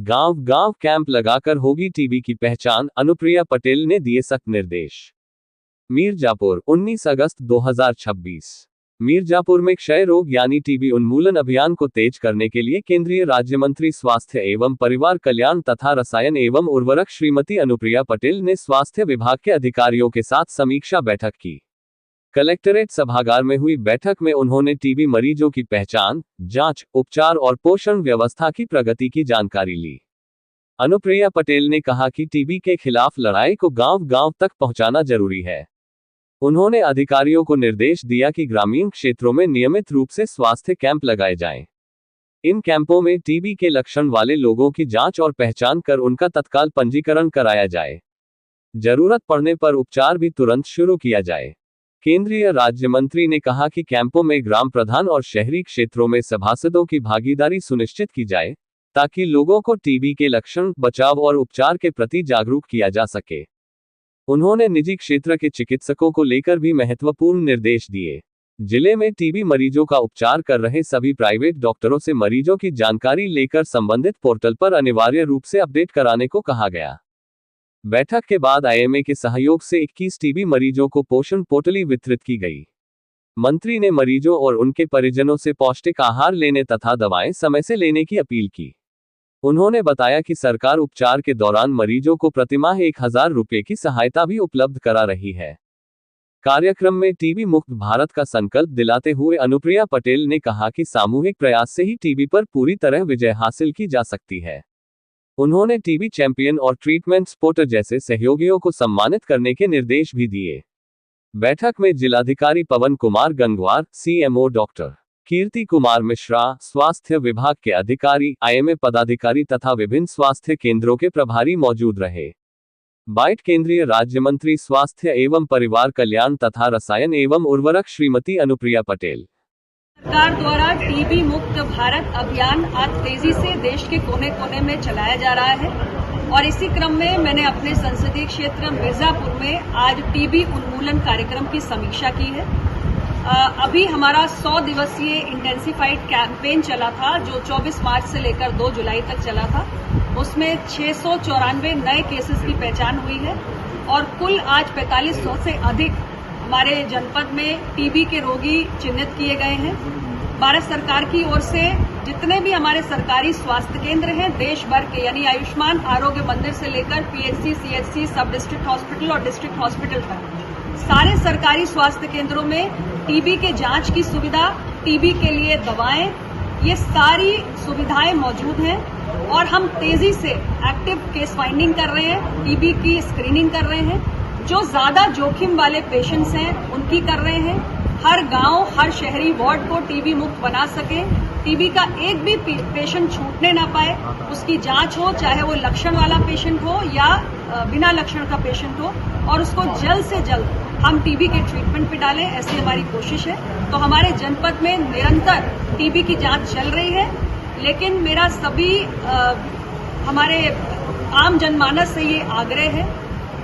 गांव गांव कैंप लगाकर होगी टीबी की पहचान, अनुप्रिया पटेल ने दिए सख्त निर्देश। मीरजापुर 19 अगस्त 2026। मीरजापुर में क्षय रोग यानी टीबी उन्मूलन अभियान को तेज करने के लिए केंद्रीय राज्य मंत्री स्वास्थ्य एवं परिवार कल्याण तथा रसायन एवं उर्वरक श्रीमती अनुप्रिया पटेल ने स्वास्थ्य विभाग के अधिकारियों के साथ समीक्षा बैठक की। कलेक्ट्रेट सभागार में हुई बैठक में उन्होंने टीबी मरीजों की पहचान, जांच, उपचार और पोषण व्यवस्था की प्रगति की जानकारी ली। अनुप्रिया पटेल ने कहा कि टीबी के खिलाफ लड़ाई को गांव-गांव तक पहुंचाना जरूरी है। उन्होंने अधिकारियों को निर्देश दिया कि ग्रामीण क्षेत्रों में नियमित रूप से स्वास्थ्य कैंप लगाए जाएं। इन कैंपों में टीबी के लक्षण वाले लोगों की जांच और पहचान कर उनका तत्काल पंजीकरण कराया जाए। जरूरत पड़ने पर उपचार भी तुरंत शुरू किया जाए। केंद्रीय राज्य मंत्री ने कहा कि कैंपों में ग्राम प्रधान और शहरी क्षेत्रों में सभासदों की भागीदारी सुनिश्चित की जाए, ताकि लोगों को टीबी के लक्षण, बचाव और उपचार के प्रति जागरूक किया जा सके। उन्होंने निजी क्षेत्र के चिकित्सकों को लेकर भी महत्वपूर्ण निर्देश दिए। जिले में टीबी मरीजों का उपचार कर रहे सभी प्राइवेट डॉक्टरों से मरीजों की जानकारी लेकर संबंधित पोर्टल पर अनिवार्य रूप से अपडेट कराने को कहा गया। बैठक के बाद आईएमए के सहयोग से 21 टीबी मरीजों को पोषण पोटली वितरित की गई। मंत्री ने मरीजों और उनके परिजनों से पौष्टिक आहार लेने तथा दवाएं समय से लेने की अपील की। उन्होंने बताया कि सरकार उपचार के दौरान मरीजों को प्रतिमाह 1000 रुपये की सहायता भी उपलब्ध करा रही है। कार्यक्रम में टीबी मुक्त भारत का संकल्प दिलाते हुए अनुप्रिया पटेल ने कहा कि सामूहिक प्रयास से ही टीबी पर पूरी तरह विजय हासिल की जा सकती है। उन्होंने टीबी चैंपियन और ट्रीटमेंट सपोर्टर जैसे सहयोगियों को सम्मानित करने के निर्देश भी दिए। बैठक में जिलाधिकारी पवन कुमार गंगवार, सीएमओ डॉक्टर कीर्ति कुमार मिश्रा, स्वास्थ्य विभाग के अधिकारी, आईएमए पदाधिकारी तथा विभिन्न स्वास्थ्य केंद्रों के प्रभारी मौजूद रहे। बाइट केंद्रीय राज्य मंत्री स्वास्थ्य एवं परिवार कल्याण तथा रसायन एवं उर्वरक श्रीमती अनुप्रिया पटेल। सरकार द्वारा टीबी मुक्त भारत अभियान आज तेजी से देश के कोने कोने में चलाया जा रहा है और इसी क्रम में मैंने अपने संसदीय क्षेत्र मिर्जापुर में आज टीबी उन्मूलन कार्यक्रम की समीक्षा की है। अभी हमारा 100 दिवसीय इंटेंसिफाइड कैंपेन चला था जो 24 मार्च से लेकर 2 जुलाई तक चला था। उसमें 694 नए केसेस की पहचान हुई है और कुल आज 4500 से अधिक हमारे जनपद में टीबी के रोगी चिन्हित किए गए हैं। भारत सरकार की ओर से जितने भी हमारे सरकारी स्वास्थ्य केंद्र हैं देश भर के, यानी आयुष्मान आरोग्य मंदिर से लेकर पीएचसी, सीएचसी, सब डिस्ट्रिक्ट हॉस्पिटल और डिस्ट्रिक्ट हॉस्पिटल तक सारे सरकारी स्वास्थ्य केंद्रों में टीबी के जांच की सुविधा, टीबी के लिए दवाएं, ये सारी सुविधाएं मौजूद हैं और हम तेजी से एक्टिव केस फाइंडिंग कर रहे हैं, टीबी की स्क्रीनिंग कर रहे हैं। जो ज्यादा जोखिम वाले पेशेंट्स हैं उनकी कर रहे हैं। हर गांव, हर शहरी वार्ड को टीबी मुक्त बना सके, टीबी का एक भी पेशेंट छूटने ना पाए, उसकी जांच हो, चाहे वो लक्षण वाला पेशेंट हो या बिना लक्षण का पेशेंट हो, और उसको जल्द से जल्द हम टीबी के ट्रीटमेंट पे डालें, ऐसी हमारी कोशिश है। तो हमारे जनपद में निरंतर टीबी की जांच चल रही है, लेकिन मेरा सभी हमारे आम जनमानस से ये आग्रह है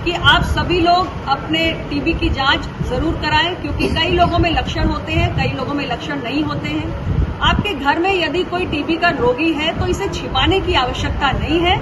कि आप सभी लोग अपने टीबी की जांच जरूर कराएं, क्योंकि कई लोगों में लक्षण होते हैं, कई लोगों में लक्षण नहीं होते हैं। आपके घर में यदि कोई टीबी का रोगी है तो इसे छिपाने की आवश्यकता नहीं है।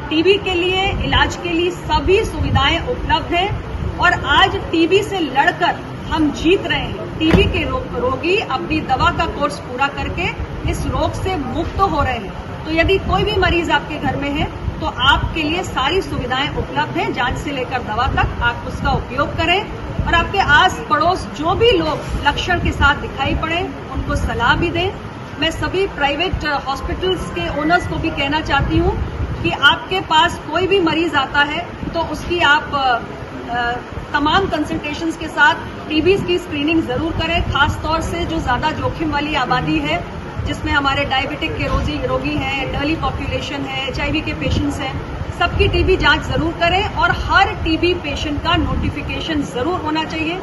टीबी के लिए, इलाज के लिए सभी सुविधाएं उपलब्ध हैं और आज टीबी से लड़कर हम जीत रहे हैं। टीबी के रोगी अपनी दवा का कोर्स पूरा करके इस रोग से मुक्त हो रहे हैं। तो यदि कोई भी मरीज आपके घर में है तो आपके लिए सारी सुविधाएं उपलब्ध हैं, जांच से लेकर दवा तक। आप उसका उपयोग करें और आपके आस पड़ोस जो भी लोग लक्षण के साथ दिखाई पड़े उनको सलाह भी दें। मैं सभी प्राइवेट हॉस्पिटल्स के ओनर्स को भी कहना चाहती हूं कि आपके पास कोई भी मरीज आता है तो उसकी आप तमाम कंसल्टेशंस के साथ टीबी की स्क्रीनिंग जरूर करें, खास तौर से जो ज्यादा जोखिम वाली आबादी है, जिसमें हमारे डायबिटिक के रोगी हैं, एल्डरली पॉपुलेशन है, एचआईवी के पेशेंट्स हैं, सबकी टीबी जांच जरूर करें और हर टीबी पेशेंट का नोटिफिकेशन जरूर होना चाहिए।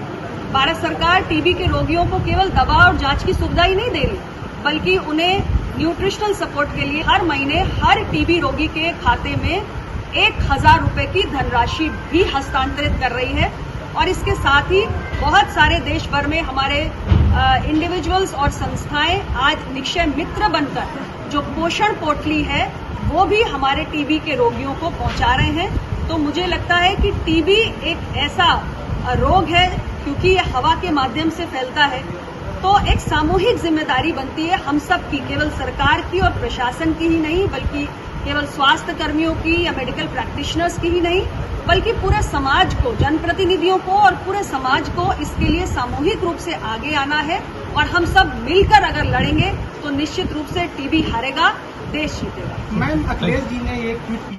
भारत सरकार टीबी के रोगियों को केवल दवा और जांच की सुविधा ही नहीं दे रही, बल्कि उन्हें न्यूट्रिशनल सपोर्ट के लिए हर महीने हर टीबी रोगी के खाते में 1000 रुपए की धनराशि भी हस्तांतरित कर रही है। और इसके साथ ही बहुत सारे देश भर में हमारे इंडिविजुअल्स और संस्थाएं आज निक्षय मित्र बनकर जो पोषण पोटली है वो भी हमारे टीबी के रोगियों को पहुंचा रहे हैं। तो मुझे लगता है कि टीबी एक ऐसा रोग है, क्योंकि ये हवा के माध्यम से फैलता है, तो एक सामूहिक जिम्मेदारी बनती है हम सब की, केवल सरकार की और प्रशासन की ही नहीं, बल्कि केवल स्वास्थ्य कर्मियों की या मेडिकल प्रैक्टिशनर्स की ही नहीं, बल्कि पूरे समाज को, जनप्रतिनिधियों को और पूरे समाज को इसके लिए सामूहिक रूप से आगे आना है। और हम सब मिलकर अगर लड़ेंगे तो निश्चित रूप से टीबी हारेगा, देश जीतेगा। मैम, अखिलेश जी ने एक ट्वीट